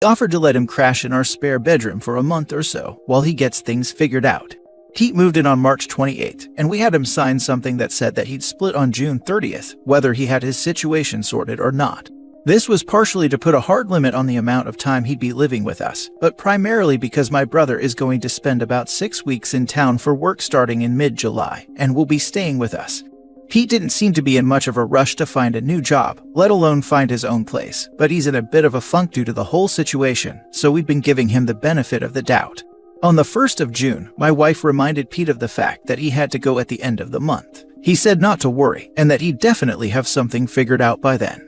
offered to let him crash in our spare bedroom for a month or so while he gets things figured out. Pete moved in on March 28th, and we had him sign something that said that he'd split on June 30th, whether he had his situation sorted or not. This was partially to put a hard limit on the amount of time he'd be living with us, but primarily because my brother is going to spend about 6 weeks in town for work starting in mid-July, and will be staying with us. Pete didn't seem to be in much of a rush to find a new job, let alone find his own place, but he's in a bit of a funk due to the whole situation, so we've been giving him the benefit of the doubt. On the 1st of June, my wife reminded Pete of the fact that he had to go at the end of the month. He said not to worry, and that he'd definitely have something figured out by then.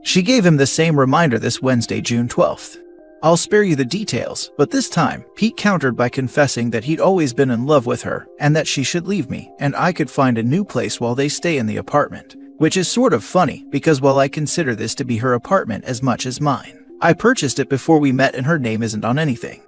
She gave him the same reminder this Wednesday, June 12th. I'll spare you the details, but this time, Pete countered by confessing that he'd always been in love with her, and that she should leave me, and I could find a new place while they stay in the apartment. Which is sort of funny, because while I consider this to be her apartment as much as mine, I purchased it before we met and her name isn't on anything.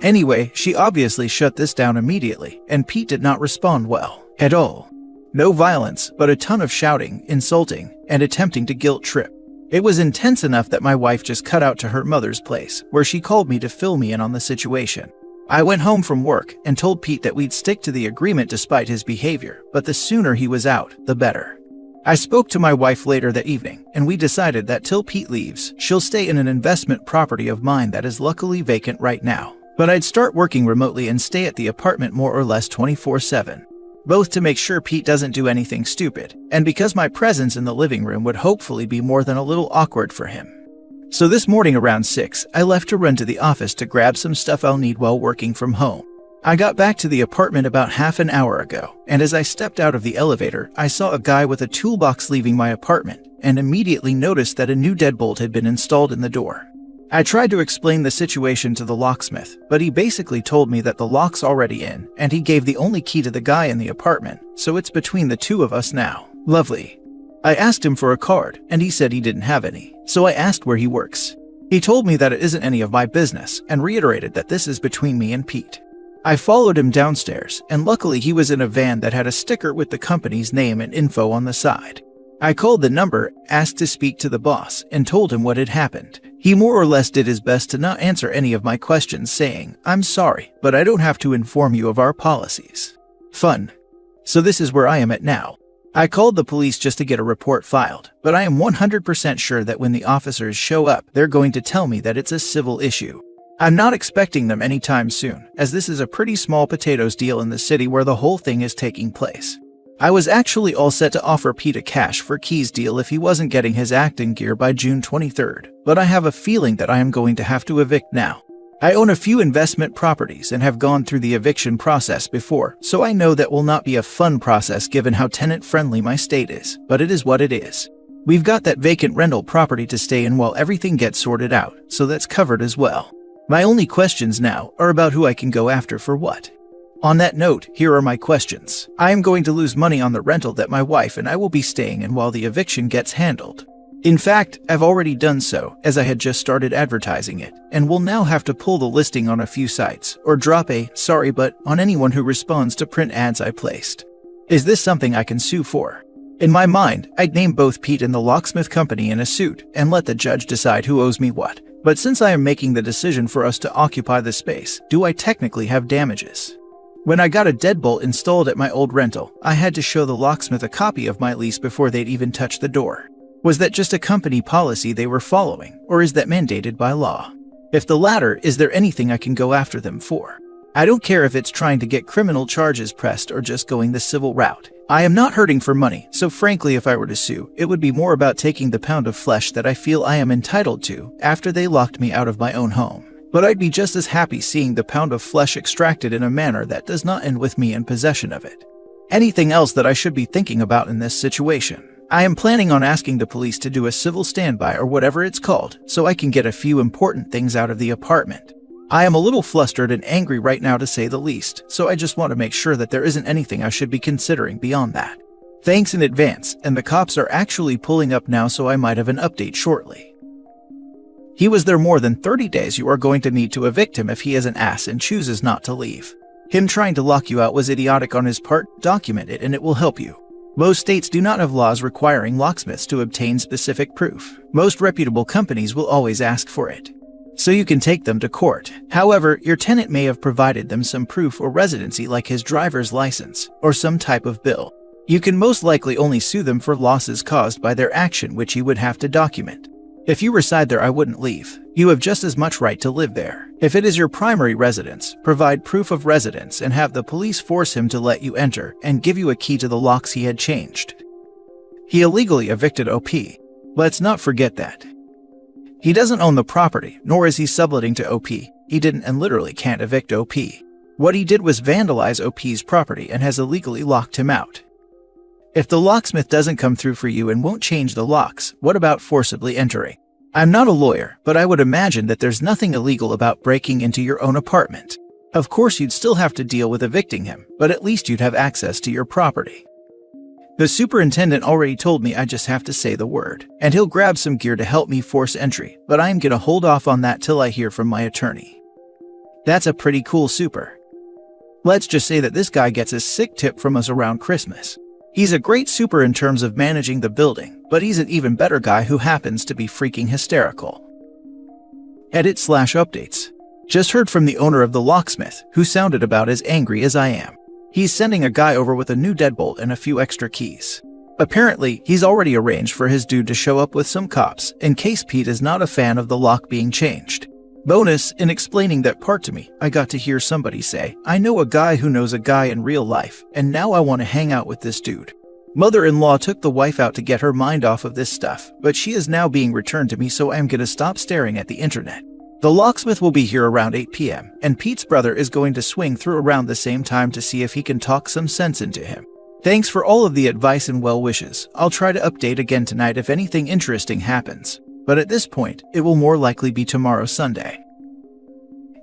Anyway, she obviously shut this down immediately, and Pete did not respond well, at all. No violence, but a ton of shouting, insulting, and attempting to guilt trip. It was intense enough that my wife just cut out to her mother's place, where she called me to fill me in on the situation. I went home from work and told Pete that we'd stick to the agreement despite his behavior, but the sooner he was out, the better. I spoke to my wife later that evening, and we decided that till Pete leaves, she'll stay in an investment property of mine that is luckily vacant right now. But I'd start working remotely and stay at the apartment more or less 24/7. Both to make sure Pete doesn't do anything stupid, and because my presence in the living room would hopefully be more than a little awkward for him. So this morning around 6, I left to run to the office to grab some stuff I'll need while working from home. I got back to the apartment about half an hour ago, and as I stepped out of the elevator, I saw a guy with a toolbox leaving my apartment, and immediately noticed that a new deadbolt had been installed in the door. I tried to explain the situation to the locksmith, but he basically told me that the lock's already in, and he gave the only key to the guy in the apartment, so it's between the two of us now. Lovely. I asked him for a card, and he said he didn't have any, so I asked where he works. He told me that it isn't any of my business, and reiterated that this is between me and Pete. I followed him downstairs, and luckily he was in a van that had a sticker with the company's name and info on the side. I called the number, asked to speak to the boss, and told him what had happened. He more or less did his best to not answer any of my questions, saying, "I'm sorry, but I don't have to inform you of our policies." Fun. So this is where I am at now. I called the police just to get a report filed, but I am 100% sure that when the officers show up, they're going to tell me that it's a civil issue. I'm not expecting them anytime soon, as this is a pretty small potatoes deal in the city where the whole thing is taking place. I was actually all set to offer Pete a cash for keys deal if he wasn't getting his act in gear by June 23rd, but I have a feeling that I am going to have to evict now. I own a few investment properties and have gone through the eviction process before, so I know that will not be a fun process given how tenant-friendly my state is, but it is what it is. We've got that vacant rental property to stay in while everything gets sorted out, so that's covered as well. My only questions now are about who I can go after for what. On that note, here are my questions. I am going to lose money on the rental that my wife and I will be staying in while the eviction gets handled. In fact, I've already done so, as I had just started advertising it, and will now have to pull the listing on a few sites, or drop a "sorry but" on anyone who responds to print ads I placed. Is this something I can sue for? In my mind, I'd name both Pete and the locksmith company in a suit, and let the judge decide who owes me what. But since I am making the decision for us to occupy the space, do I technically have damages? When I got a deadbolt installed at my old rental, I had to show the locksmith a copy of my lease before they'd even touch the door. Was that just a company policy they were following, or is that mandated by law? If the latter, is there anything I can go after them for? I don't care if it's trying to get criminal charges pressed or just going the civil route. I am not hurting for money, so frankly if I were to sue, it would be more about taking the pound of flesh that I feel I am entitled to after they locked me out of my own home. But I'd be just as happy seeing the pound of flesh extracted in a manner that does not end with me in possession of it. Anything else that I should be thinking about in this situation? I am planning on asking the police to do a civil standby or whatever it's called, so I can get a few important things out of the apartment. I am a little flustered and angry right now to say the least, so I just want to make sure that there isn't anything I should be considering beyond that. Thanks in advance, and the cops are actually pulling up now, so I might have an update shortly. He was there more than 30 days. You are going to need to evict him if he is an ass and chooses not to leave. Him trying to lock you out was idiotic on his part. Document it and it will help you. Most states do not have laws requiring locksmiths to obtain specific proof. Most reputable companies will always ask for it. so you can take them to court. However, your tenant may have provided them some proof or residency like his driver's license or some type of bill. You can most likely only sue them for losses caused by their action, which you would have to document. If you reside there, I wouldn't leave. You have just as much right to live there. If it is your primary residence, provide proof of residence and have the police force him to let you enter and give you a key to the locks he had changed. He illegally evicted OP. Let's not forget that. He doesn't own the property, nor is he subletting to OP. He didn't and literally can't evict OP. What he did was vandalize OP's property and has illegally locked him out. If the locksmith doesn't come through for you and won't change the locks, what about forcibly entering? I'm not a lawyer, but I would imagine that there's nothing illegal about breaking into your own apartment. Of course, you'd still have to deal with evicting him, but at least you'd have access to your property. The superintendent already told me I just have to say the word, and he'll grab some gear to help me force entry, but I'm gonna hold off on that till I hear from my attorney. That's a pretty cool super. Let's just say that this guy gets a sick tip from us around Christmas. He's a great super in terms of managing the building, but he's an even better guy who happens to be freaking hysterical. Edit/updates. Just heard from the owner of the locksmith, who sounded about as angry as I am. He's sending a guy over with a new deadbolt and a few extra keys. Apparently, he's already arranged for his dude to show up with some cops in case Pete is not a fan of the lock being changed. Bonus, in explaining that part to me, I got to hear somebody say, I know a guy who knows a guy in real life, and now I want to hang out with this dude. Mother-in-law took the wife out to get her mind off of this stuff, but she is now being returned to me, so I'm gonna stop staring at the internet. The locksmith will be here around 8 p.m., and Pete's brother is going to swing through around the same time to see if he can talk some sense into him. Thanks for all of the advice and well wishes. I'll try to update again tonight if anything interesting happens, but at this point, it will more likely be tomorrow Sunday.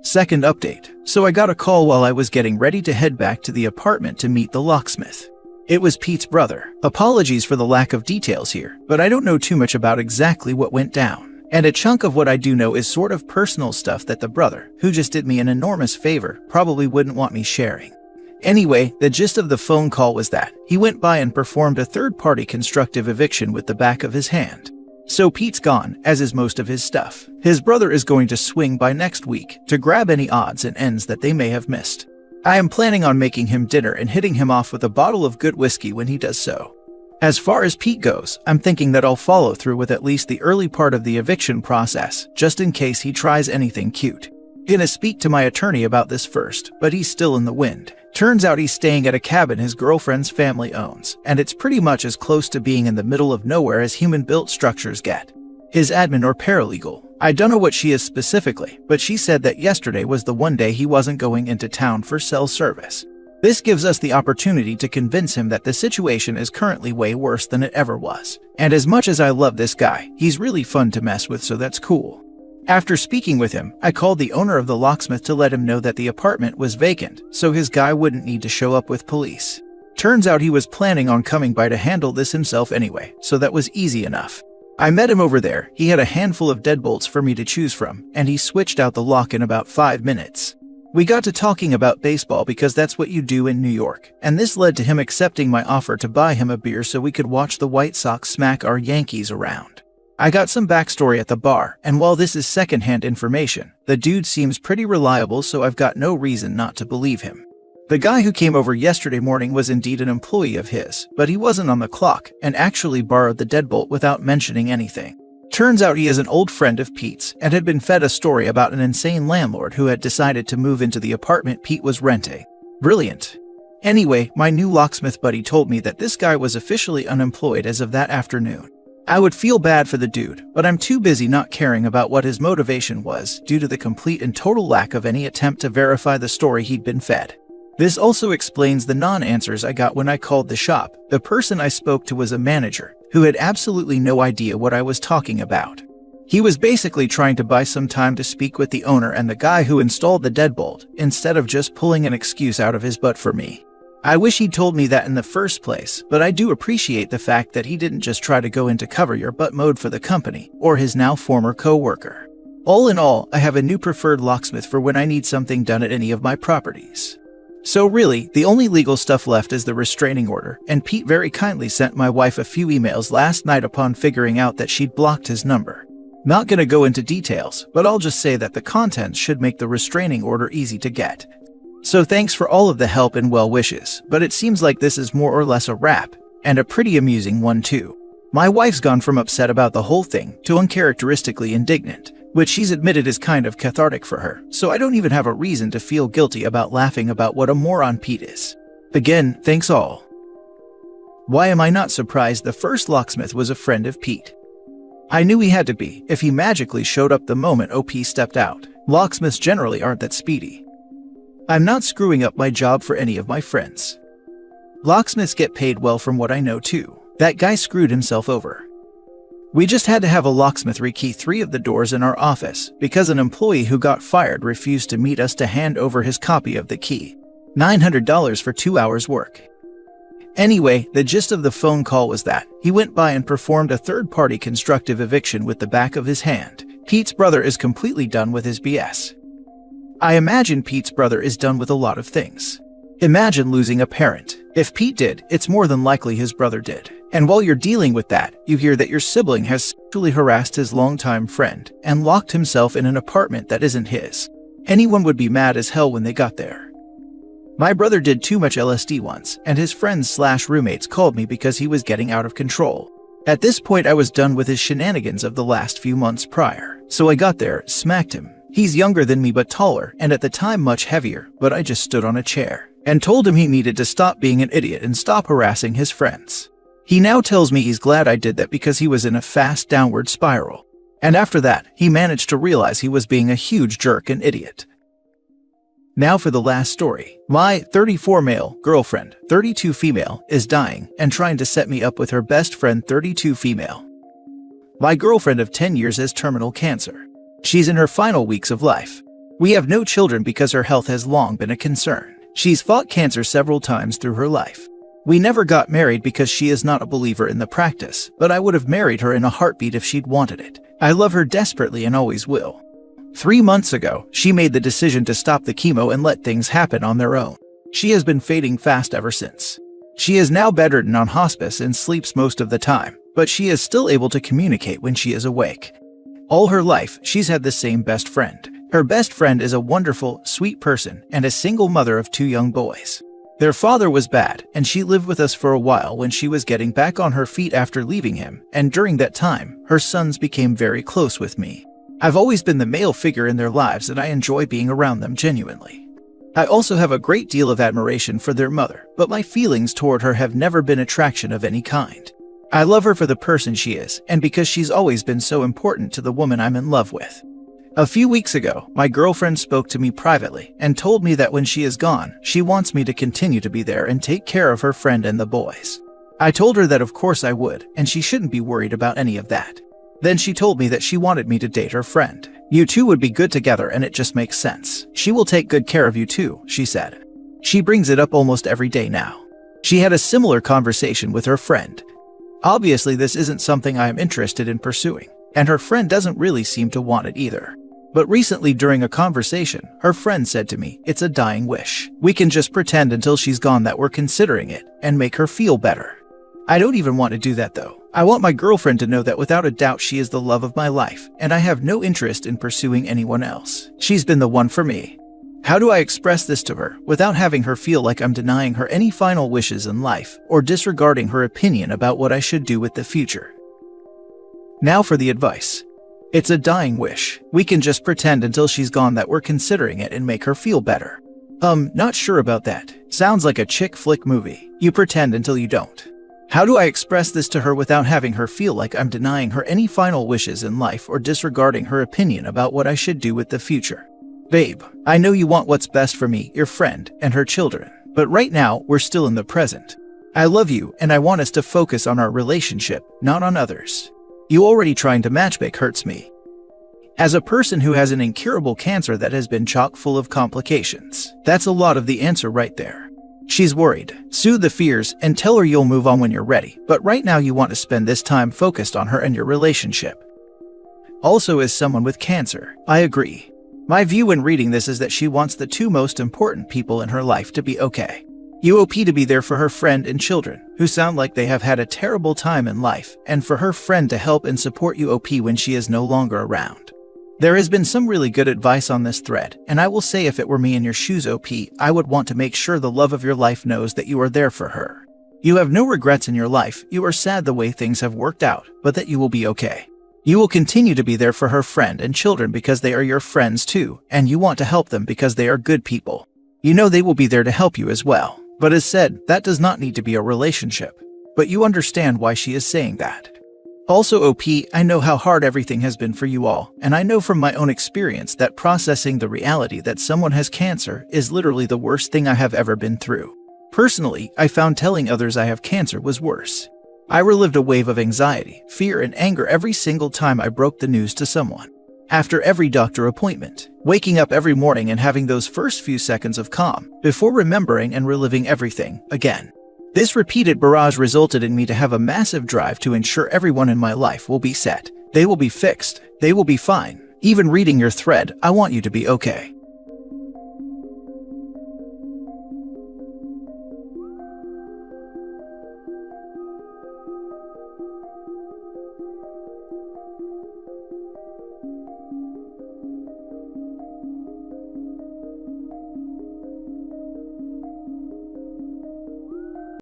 Second update. So I got a call while I was getting ready to head back to the apartment to meet the locksmith. It was Pete's brother. Apologies for the lack of details here, but I don't know too much about exactly what went down. And a chunk of what I do know is sort of personal stuff that the brother, who just did me an enormous favor, probably wouldn't want me sharing. Anyway, the gist of the phone call was that he went by and performed a third-party constructive eviction with the back of his hand. So Pete's gone, as is most of his stuff. His brother is going to swing by next week to grab any odds and ends that they may have missed. I am planning on making him dinner and hitting him off with a bottle of good whiskey when he does so. As far as Pete goes, I'm thinking that I'll follow through with at least the early part of the eviction process, just in case he tries anything cute. Gonna speak to my attorney about this first, but he's still in the wind. Turns out he's staying at a cabin his girlfriend's family owns, and it's pretty much as close to being in the middle of nowhere as human-built structures get. His admin or paralegal, I don't know what she is specifically, but she said that yesterday was the one day he wasn't going into town for cell service. This gives us the opportunity to convince him that the situation is currently way worse than it ever was. And as much as I love this guy, he's really fun to mess with, so that's cool. After speaking with him, I called the owner of the locksmith to let him know that the apartment was vacant, so his guy wouldn't need to show up with police. Turns out he was planning on coming by to handle this himself anyway, so that was easy enough. I met him over there. He had a handful of deadbolts for me to choose from, and he switched out the lock in about 5 minutes. We got to talking about baseball because that's what you do in New York, and this led to him accepting my offer to buy him a beer so we could watch the White Sox smack our Yankees around. I got some backstory at the bar, and while this is secondhand information, the dude seems pretty reliable, so I've got no reason not to believe him. The guy who came over yesterday morning was indeed an employee of his, but he wasn't on the clock and actually borrowed the deadbolt without mentioning anything. Turns out he is an old friend of Pete's and had been fed a story about an insane landlord who had decided to move into the apartment Pete was renting. Brilliant. Anyway, my new locksmith buddy told me that this guy was officially unemployed as of that afternoon. I would feel bad for the dude, but I'm too busy not caring about what his motivation was due to the complete and total lack of any attempt to verify the story he'd been fed. This also explains the non-answers I got when I called the shop. The person I spoke to was a manager who had absolutely no idea what I was talking about. He was basically trying to buy some time to speak with the owner and the guy who installed the deadbolt, instead of just pulling an excuse out of his butt for me. I wish he'd told me that in the first place, but I do appreciate the fact that he didn't just try to go into cover your butt mode for the company or his now former co-worker. All in all, I have a new preferred locksmith for when I need something done at any of my properties. So really, the only legal stuff left is the restraining order, and Pete very kindly sent my wife a few emails last night upon figuring out that she'd blocked his number. Not gonna go into details, but I'll just say that the contents should make the restraining order easy to get. So thanks for all of the help and well wishes, but it seems like this is more or less a wrap, and a pretty amusing one too. My wife's gone from upset about the whole thing to uncharacteristically indignant, which she's admitted is kind of cathartic for her, so I don't even have a reason to feel guilty about laughing about what a moron Pete is. Again, thanks all. Why am I not surprised the first locksmith was a friend of Pete? I knew he had to be, if he magically showed up the moment OP stepped out. Locksmiths generally aren't that speedy. I'm not screwing up my job for any of my friends. Locksmiths get paid well from what I know too. That guy screwed himself over. We just had to have a locksmith rekey 3 of the doors in our office because an employee who got fired refused to meet us to hand over his copy of the key. $900 for 2 hours work. Anyway, the gist of the phone call was that he went by and performed a third-party constructive eviction with the back of his hand. Pete's brother is completely done with his BS. I imagine Pete's brother is done with a lot of things. Imagine losing a parent. If Pete did, it's more than likely his brother did. And while you're dealing with that, you hear that your sibling has sexually harassed his longtime friend and locked himself in an apartment that isn't his. Anyone would be mad as hell when they got there. My brother did too much LSD once, and his friends/roommates called me because he was getting out of control. At this point, I was done with his shenanigans of the last few months prior, so I got there, smacked him. He's younger than me but taller, and at the time much heavier, but I just stood on a chair and told him he needed to stop being an idiot and stop harassing his friends. He now tells me he's glad I did that because he was in a fast downward spiral. And after that, he managed to realize he was being a huge jerk and idiot. Now for the last story. My 34 male girlfriend, 32 female, is dying and trying to set me up with her best friend 32 female. My girlfriend of 10 years has terminal cancer. She's in her final weeks of life. We have no children because her health has long been a concern. She's fought cancer several times through her life. We never got married because she is not a believer in the practice, but I would have married her in a heartbeat if she'd wanted it. I love her desperately and always will. 3 months ago, she made the decision to stop the chemo and let things happen on their own. She has been fading fast ever since. She is now bedridden on hospice and sleeps most of the time, but she is still able to communicate when she is awake. All her life, she's had the same best friend. Her best friend is a wonderful, sweet person and a single mother of 2 young boys. Their father was bad, and she lived with us for a while when she was getting back on her feet after leaving him, and during that time, her sons became very close with me. I've always been the male figure in their lives and I enjoy being around them genuinely. I also have a great deal of admiration for their mother, but my feelings toward her have never been attraction of any kind. I love her for the person she is, and because she's always been so important to the woman I'm in love with. A few weeks ago, my girlfriend spoke to me privately and told me that when she is gone, she wants me to continue to be there and take care of her friend and the boys. I told her that of course I would, and she shouldn't be worried about any of that. Then she told me that she wanted me to date her friend. You two would be good together and it just makes sense. She will take good care of you too, she said. She brings it up almost every day now. She had a similar conversation with her friend. Obviously, this isn't something I am interested in pursuing, and her friend doesn't really seem to want it either. But recently during a conversation, her friend said to me, "It's a dying wish. We can just pretend until she's gone that we're considering it and make her feel better." I don't even want to do that though. I want my girlfriend to know that without a doubt she is the love of my life, and I have no interest in pursuing anyone else. She's been the one for me. How do I express this to her without having her feel like I'm denying her any final wishes in life or disregarding her opinion about what I should do with the future? Now for the advice. It's a dying wish. We can just pretend until she's gone that we're considering it and make her feel better. Not sure about that. Sounds like a chick flick movie. You pretend until you don't. How do I express this to her without having her feel like I'm denying her any final wishes in life or disregarding her opinion about what I should do with the future? Babe, I know you want what's best for me, your friend, and her children, but right now we're still in the present. I love you and I want us to focus on our relationship, not on others. You already trying to matchmake hurts me. As a person who has an incurable cancer that has been chock full of complications, that's a lot of the answer right there. She's worried. Soothe the fears and tell her you'll move on when you're ready, but right now you want to spend this time focused on her and your relationship. Also, as someone with cancer, I agree. My view when reading this is that she wants the 2 most important people in her life to be okay. You OP to be there for her friend and children, who sound like they have had a terrible time in life, and for her friend to help and support you OP when she is no longer around. There has been some really good advice on this thread, and I will say if it were me in your shoes OP, I would want to make sure the love of your life knows that you are there for her. You have no regrets in your life, you are sad the way things have worked out, but that you will be okay. You will continue to be there for her friend and children because they are your friends too, and you want to help them because they are good people. You know they will be there to help you as well. But as said, that does not need to be a relationship. But you understand why she is saying that. Also OP, I know how hard everything has been for you all, and I know from my own experience that processing the reality that someone has cancer is literally the worst thing I have ever been through. Personally, I found telling others I have cancer was worse. I relived a wave of anxiety, fear, and anger every single time I broke the news to someone. After every doctor appointment, waking up every morning and having those first few seconds of calm, before remembering and reliving everything again. This repeated barrage resulted in me to have a massive drive to ensure everyone in my life will be set. They will be fixed. They will be fine. Even reading your thread, I want you to be okay.